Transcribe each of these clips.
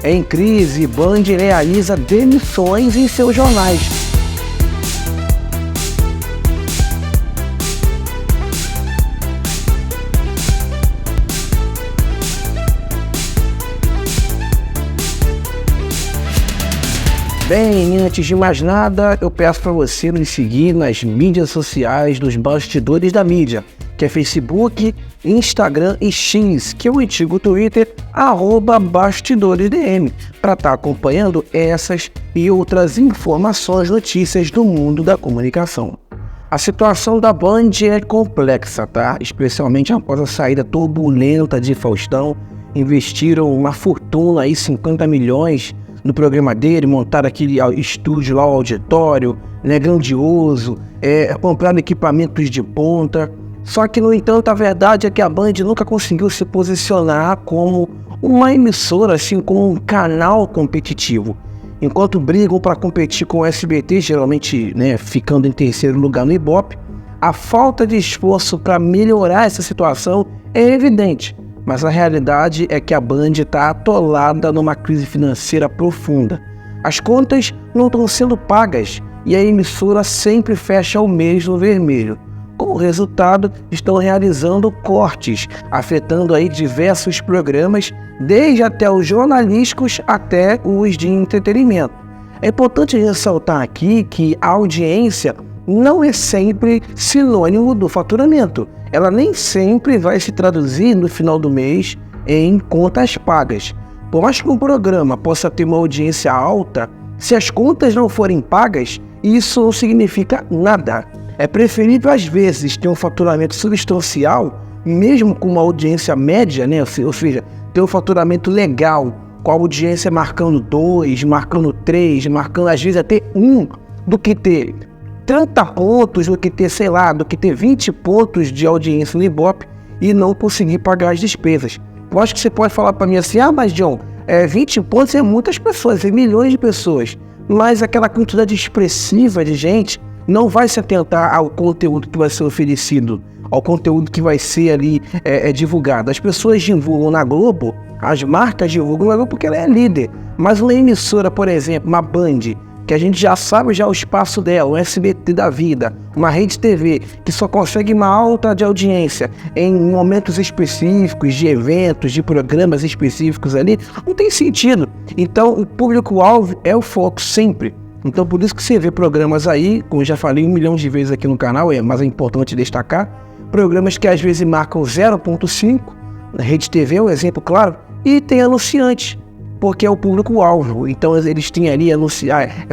Em crise, Band realiza demissões em seus jornais. Bem, antes de mais nada, eu peço para você nos seguir nas mídias sociais dos bastidores da mídia, que é Facebook, Instagram e X, que é o antigo Twitter, @BastidoresDM, para estar acompanhando essas e outras informações, notícias do mundo da comunicação. A situação da Band é complexa, tá? Especialmente após a saída turbulenta de Faustão. Investiram uma fortuna aí, 50 milhões, no programa dele, montaram aquele estúdio lá, o auditório, né, grandioso, compraram equipamentos de ponta. Só que, no entanto, a verdade é que a Band nunca conseguiu se posicionar como uma emissora, assim, como um canal competitivo. Enquanto brigam para competir com o SBT, geralmente, né, ficando em terceiro lugar no Ibope, a falta de esforço para melhorar essa situação é evidente. Mas a realidade é que a Band está atolada numa crise financeira profunda. As contas não estão sendo pagas e a emissora sempre fecha o mês no vermelho. Como resultado, estão realizando cortes, afetando aí diversos programas, desde até os jornalísticos até os de entretenimento. É importante ressaltar aqui que a audiência não é sempre sinônimo do faturamento. Ela nem sempre vai se traduzir no final do mês em contas pagas. Por mais que um programa possa ter uma audiência alta, se as contas não forem pagas, isso não significa nada. É preferível, às vezes, ter um faturamento substancial, mesmo com uma audiência média, né? Ou seja, ter um faturamento legal, com a audiência marcando 2, marcando 3, marcando às vezes até 1, do que ter 30 pontos, do que ter, sei lá, do que ter 20 pontos de audiência no Ibope e não conseguir pagar as despesas. Eu acho que você pode falar para mim assim, mas John, 20 pontos é muitas pessoas, é milhões de pessoas, mas aquela quantidade expressiva de gente não vai se atentar ao conteúdo que vai ser oferecido, ao conteúdo que vai ser ali divulgado. As pessoas divulgam na Globo, as marcas divulgam na Globo porque ela é líder, mas uma emissora, por exemplo, uma Band, que a gente já sabe já o espaço dela, o SBT da vida, uma rede TV que só consegue uma alta de audiência em momentos específicos, de eventos, de programas específicos ali, não tem sentido. Então o público-alvo é o foco sempre. Então por isso que você vê programas aí, como eu já falei 1 milhão de vezes aqui no canal, mas é importante destacar, programas que às vezes marcam 0,5, na rede TV é um exemplo claro, e tem anunciantes, porque é o público-alvo. Então eles têm ali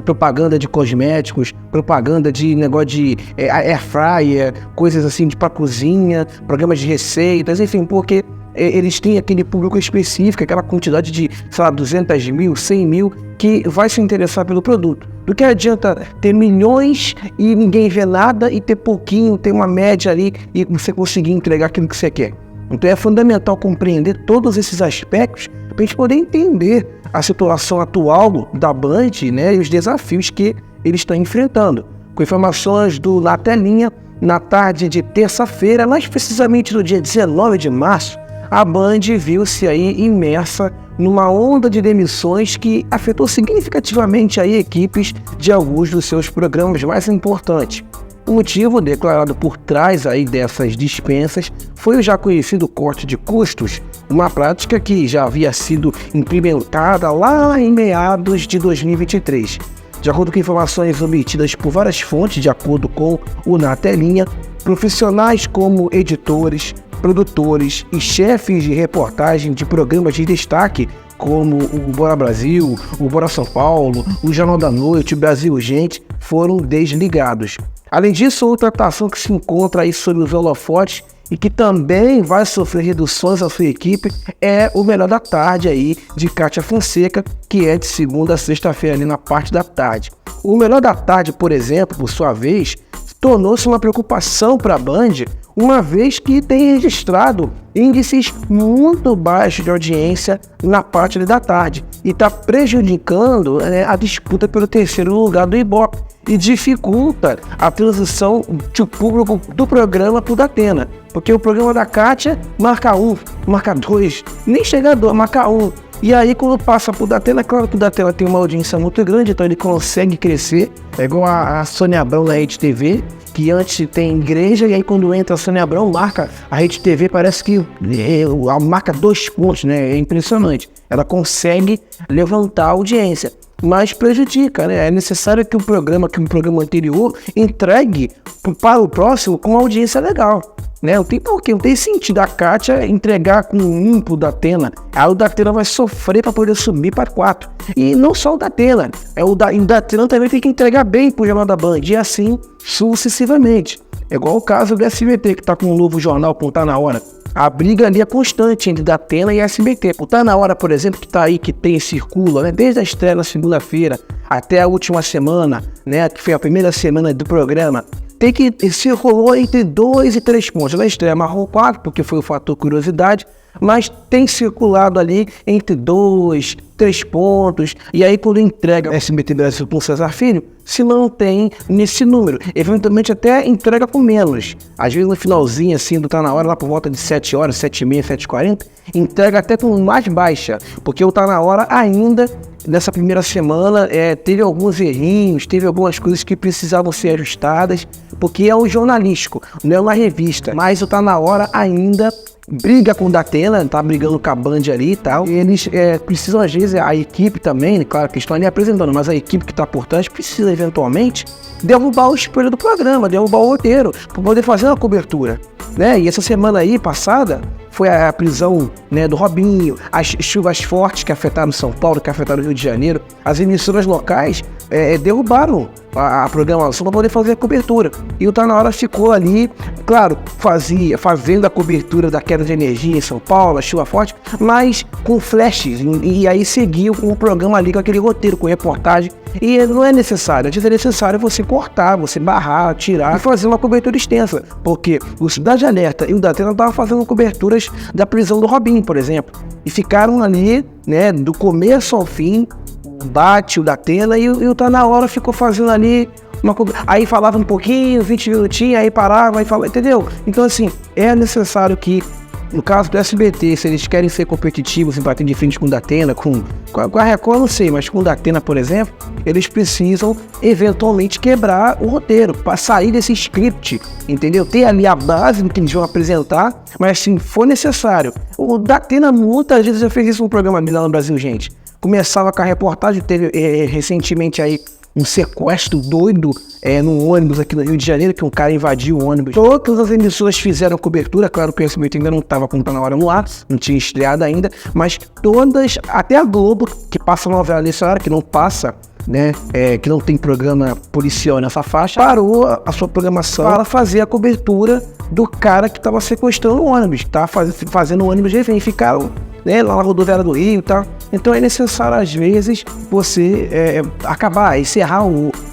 propaganda de cosméticos, propaganda de negócio de air fryer, coisas assim para cozinha, programas de receitas, enfim, porque eles têm aquele público específico, aquela quantidade de, sei lá, 200 mil, 100 mil, que vai se interessar pelo produto. Do que adianta ter milhões e ninguém vê nada e ter pouquinho, ter uma média ali e você conseguir entregar aquilo que você quer. Então é fundamental compreender todos esses aspectos para a gente poder entender a situação atual da Band, né, e os desafios que eles estão enfrentando. Com informações do Na Telinha, na tarde de terça-feira, mais precisamente no dia 19 de março, a Band viu-se aí imersa numa onda de demissões que afetou significativamente aí equipes de alguns dos seus programas mais importantes. O motivo declarado por trás aí dessas dispensas foi o já conhecido corte de custos, uma prática que já havia sido implementada lá em meados de 2023. De acordo com informações obtidas por várias fontes, de acordo com o Na Telinha, profissionais como editores, produtores e chefes de reportagem de programas de destaque, como o Bora Brasil, o Bora São Paulo, o Jornal da Noite, o Brasil Urgente, foram desligados. Além disso, outra atração que se encontra aí sob os holofotes e que também vai sofrer reduções à sua equipe é o Melhor da Tarde aí de Kátia Fonseca, que é de segunda a sexta-feira ali na parte da tarde. O Melhor da Tarde, por exemplo, por sua vez, tornou-se uma preocupação para a Band, uma vez que tem registrado índices muito baixos de audiência na parte da tarde e está prejudicando a disputa pelo terceiro lugar do Ibope e dificulta a transição de público do programa para o da Atena, porque o programa da Kátia marca 1, marca 2, nem chega a 2, marca 1. E aí quando passa pro Datena, claro que o Datena tem uma audiência muito grande, então ele consegue crescer. É igual a Sônia Abrão na Rede TV, que antes tem igreja, e aí quando entra a Sônia Abrão, marca a Rede TV, parece que marca 2 pontos, né? É impressionante. Ela consegue levantar a audiência, mas prejudica, né? É necessário que um programa anterior entregue para o próximo com uma audiência legal, né? Não tem sentido a Kátia entregar com 1 pro Datena. Aí o Datena vai sofrer para poder subir para 4. E não só o Datena, o Datena também tem que entregar bem pro Jornal da Band, e assim sucessivamente. É igual o caso do SBT, que tá com um novo jornal, com Tá Na Hora. A briga ali é constante entre Datena e SBT. O Tá Na Hora, por exemplo, que tá aí, circula, né? Desde a estreia na segunda-feira até a última semana, né? Que foi a primeira semana do programa. Circulou entre 2 e 3 pontos. Na estreia marcou 4, porque foi o fator curiosidade, mas tem circulado ali entre 2, 3 pontos. E aí quando entrega SBT Brasil com César Filho, se mantém nesse número. Eventualmente até entrega com menos. Às vezes no finalzinho assim do Tá Na Hora, lá por volta de 7 horas, 7h30, 7h40, entrega até com mais baixa. Porque o Tá Na Hora ainda, nessa primeira semana, teve alguns errinhos, teve algumas coisas que precisavam ser ajustadas, porque é um jornalístico, não é uma revista. Mas o Tá Na Hora ainda briga com o Datena, tá brigando com a Band ali e tal. E eles precisam, às vezes, a equipe também, claro que estão ali apresentando, mas a equipe que tá por trás precisa, eventualmente, derrubar o espelho do programa, derrubar o roteiro, para poder fazer uma cobertura, né? E essa semana aí, passada, foi a prisão, né, do Robinho, as chuvas fortes que afetaram São Paulo, que afetaram o Rio de Janeiro. As emissoras locais derrubaram a programação para poder fazer a cobertura. E o Tá Na Hora ficou ali, claro, fazendo a cobertura da queda de energia em São Paulo, a chuva forte, mas com flashes. E aí seguiu com o programa ali, com aquele roteiro, com reportagem. E não é necessário, às vezes é necessário você cortar, você barrar, tirar e fazer uma cobertura extensa. Porque o Cidade Alerta e o Datena estavam fazendo coberturas da prisão do Robinho, por exemplo. E ficaram ali, né, do começo ao fim, o Datena e o Tá Na Hora ficou fazendo ali aí falava um pouquinho, 20 minutinhos, aí parava e falava, entendeu? Então assim, é necessário que, no caso do SBT, se eles querem ser competitivos em bater de frente com o Datena, com a Record, não sei, mas com o Datena, por exemplo, eles precisam eventualmente quebrar o roteiro, para sair desse script, entendeu? Ter ali a base do que eles vão apresentar, mas se for necessário. O Datena muitas vezes já fez isso no programa lá no Brasil, gente. Começava com a reportagem, teve recentemente aí um sequestro doido num ônibus aqui no Rio de Janeiro, que um cara invadiu o ônibus. Todas as emissoras fizeram cobertura, claro que o SBT ainda não estava com Tá Na Hora no ar, não tinha estreado ainda, mas todas, até a Globo, que passa novela nessa hora, que não passa, né, que não tem programa policial nessa faixa, parou a sua programação para fazer a cobertura do cara que estava sequestrando o ônibus, que estava fazendo o ônibus refém. Ficaram, né, lá na rodoviária do Rio e tal. Então é necessário, às vezes, você encerrar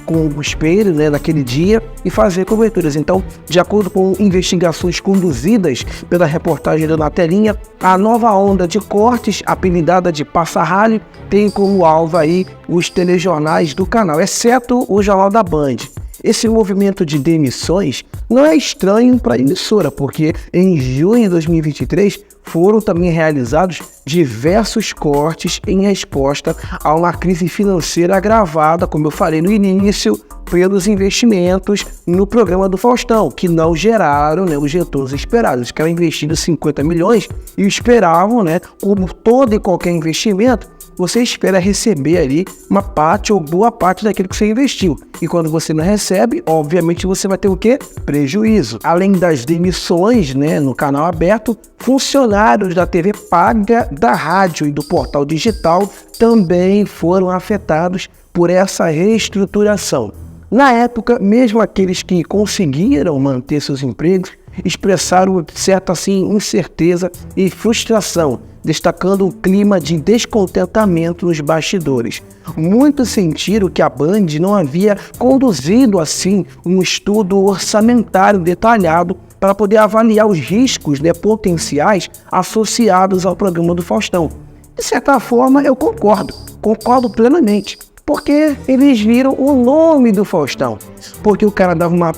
com o espelho, né, naquele dia e fazer coberturas. Então, de acordo com investigações conduzidas pela reportagem da Na Telinha, a nova onda de cortes, apelidada de Passa-Ralho, tem como alvo aí os telejornais do canal, exceto o Jornal da Band. Esse movimento de demissões não é estranho para a emissora, porque em junho de 2023 foram também realizados diversos cortes em resposta a uma crise financeira agravada, como eu falei no início, pelos investimentos no programa do Faustão, que não geraram, né, os retornos esperados. Eles queriam investir 50 milhões e esperavam, né, como todo e qualquer investimento, você espera receber ali uma parte ou boa parte daquilo que você investiu. E quando você não recebe, obviamente você vai ter o quê? Prejuízo. Além das demissões, né, no canal aberto, funcionários da TV paga, da rádio e do portal digital também foram afetados por essa reestruturação. Na época, mesmo aqueles que conseguiram manter seus empregos expressaram certa incerteza e frustração, destacando um clima de descontentamento nos bastidores. Muitos sentiram que a Band não havia conduzido assim um estudo orçamentário detalhado para poder avaliar os riscos, né, potenciais associados ao programa do Faustão. De certa forma, eu concordo plenamente, porque eles viram o nome do Faustão, porque o cara dava uma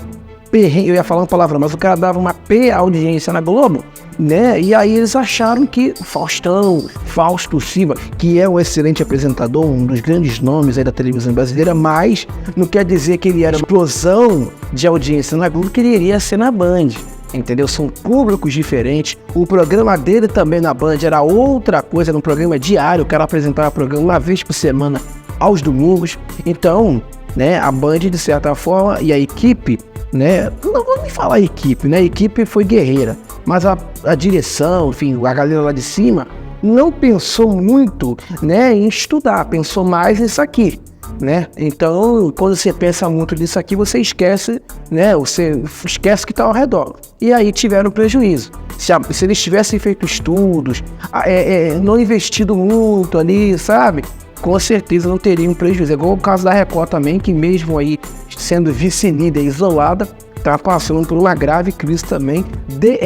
eu ia falar uma palavra, mas o cara dava uma audiência na Globo, né? E aí eles acharam que Fausto Silva, que é um excelente apresentador, um dos grandes nomes aí da televisão brasileira, mas não quer dizer que ele era uma explosão de audiência na Globo, que ele iria ser na Band. Entendeu? São públicos diferentes. O programa dele também na Band era outra coisa, era um programa diário. O cara apresentava o programa uma vez por semana, aos domingos. Então, né, a Band, de certa forma, e a equipe, né, não vou nem falar equipe, né, a equipe foi guerreira, mas a direção, enfim, a galera lá de cima, não pensou muito, né, em estudar, pensou mais nisso aqui, né? Então, quando você pensa muito nisso aqui, você esquece, né, você esquece que está ao redor. E aí tiveram prejuízo. Se eles tivessem feito estudos, não investido muito ali, sabe? Com certeza não teriam prejuízo. É igual o caso da Record também, que mesmo aí sendo vice-líder isolada, está passando por uma grave crise também.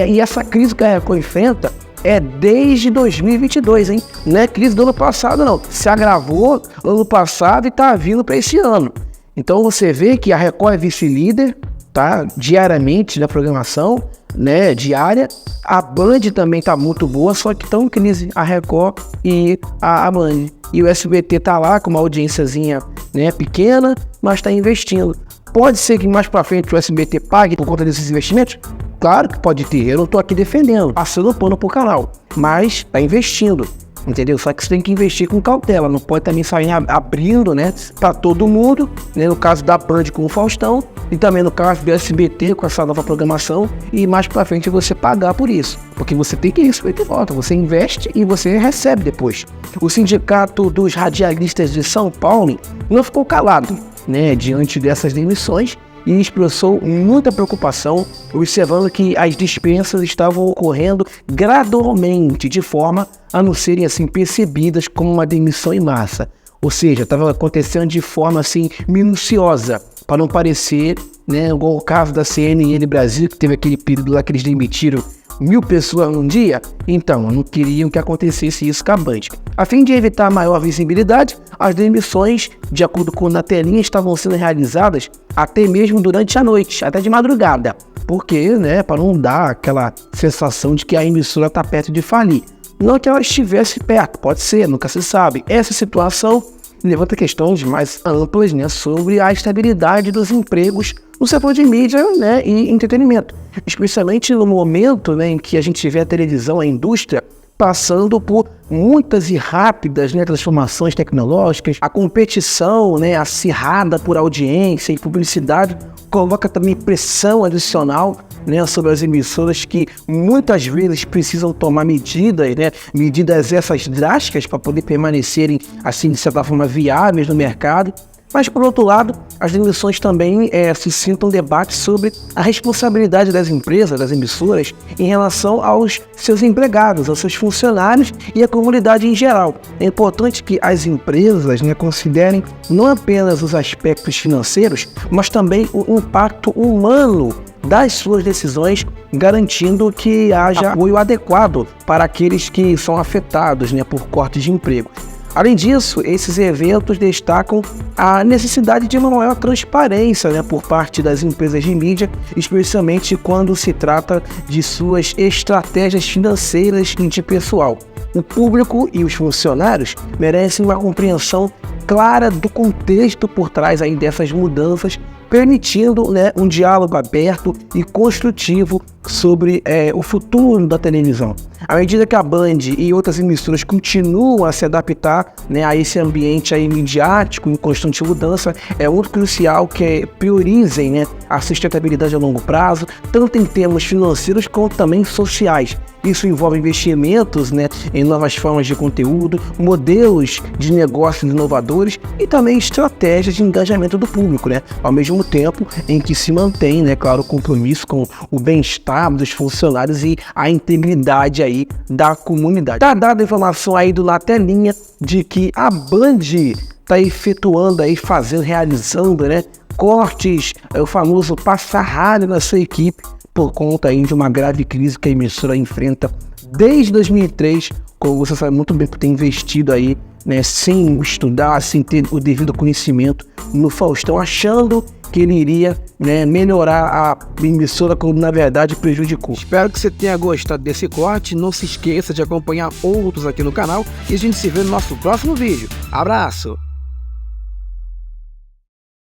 E essa crise que a Record enfrenta é desde 2022, hein? Não é crise do ano passado, não. Se agravou no ano passado e está vindo para esse ano. Então você vê que a Record é vice-líder, tá? Diariamente na programação, né? Diária. A Band também está muito boa, só que estão em crise a Record e a Band. E o SBT tá lá com uma audiênciazinha, né, pequena, mas está investindo. Pode ser que mais para frente o SBT pague por conta desses investimentos? Claro que pode ter, eu não tô aqui defendendo, passando pano pro canal, mas tá investindo, entendeu? Só que você tem que investir com cautela, não pode também sair abrindo, né, para todo mundo, né, no caso da Band com o Faustão, e também no caso do SBT com essa nova programação, e mais pra frente você pagar por isso, porque você tem que receber de volta, você investe e você recebe depois. O Sindicato dos Radialistas de São Paulo não ficou calado, né, diante dessas demissões, e expressou muita preocupação, observando que as dispensas estavam ocorrendo gradualmente, de forma a não serem assim percebidas como uma demissão em massa. Ou seja, estava acontecendo de forma assim minuciosa, para não parecer, né, igual o caso da CNN Brasil, que teve aquele período lá que eles demitiram 1.000 pessoas num dia. Então, não queriam que acontecesse isso com a Band. A fim de evitar maior visibilidade, as demissões, de acordo com a telinha, estavam sendo realizadas até mesmo durante a noite, até de madrugada. Porque, né, para não dar aquela sensação de que a emissora está perto de falir. Não que ela estivesse perto, pode ser, nunca se sabe. Essa situação levanta questões mais amplas, né, sobre a estabilidade dos empregos no setor de mídia, né, e entretenimento. Especialmente no momento, né, em que a gente vê a televisão, a indústria, passando por muitas e rápidas, né, transformações tecnológicas. A competição, né, acirrada por audiência e publicidade coloca também pressão adicional, né, sobre as emissoras, que muitas vezes precisam tomar medidas, né, medidas essas drásticas para poder permanecerem, assim, de certa forma, viáveis no mercado. Mas, por outro lado, as demissões também suscitam debate sobre a responsabilidade das empresas, das emissoras, em relação aos seus empregados, aos seus funcionários e à comunidade em geral. É importante que as empresas, né, considerem não apenas os aspectos financeiros, mas também o impacto humano das suas decisões, garantindo que haja apoio adequado para aqueles que são afetados, né, por cortes de emprego. Além disso, esses eventos destacam a necessidade de uma maior transparência, né, por parte das empresas de mídia, especialmente quando se trata de suas estratégias financeiras e de pessoal. O público e os funcionários merecem uma compreensão clara do contexto por trás aí dessas mudanças, permitindo, né, um diálogo aberto e construtivo sobre o futuro da televisão. À medida que a Band e outras emissoras continuam a se adaptar, né, a esse ambiente aí midiático em constante mudança, é muito crucial que priorizem, né, a sustentabilidade a longo prazo, tanto em termos financeiros quanto também sociais. Isso envolve investimentos, né, em novas formas de conteúdo, modelos de negócios inovadores e também estratégias de engajamento do público, né, ao mesmo tempo em que se mantém, né, claro, o compromisso com o bem-estar dos funcionários e a integridade aí da comunidade. Tá dada a informação aí na telinha de que a Band está efetuando aí, realizando, né, cortes, o famoso passar ralho na sua equipe, por conta aí de uma grave crise que a emissora enfrenta desde 2003, como você sabe muito bem, por ter investido aí, né, sem estudar, sem ter o devido conhecimento no Faustão, achando que ele iria, né, melhorar a emissora, quando na verdade prejudicou. Espero que você tenha gostado desse corte. Não se esqueça de acompanhar outros aqui no canal e a gente se vê no nosso próximo vídeo. Abraço!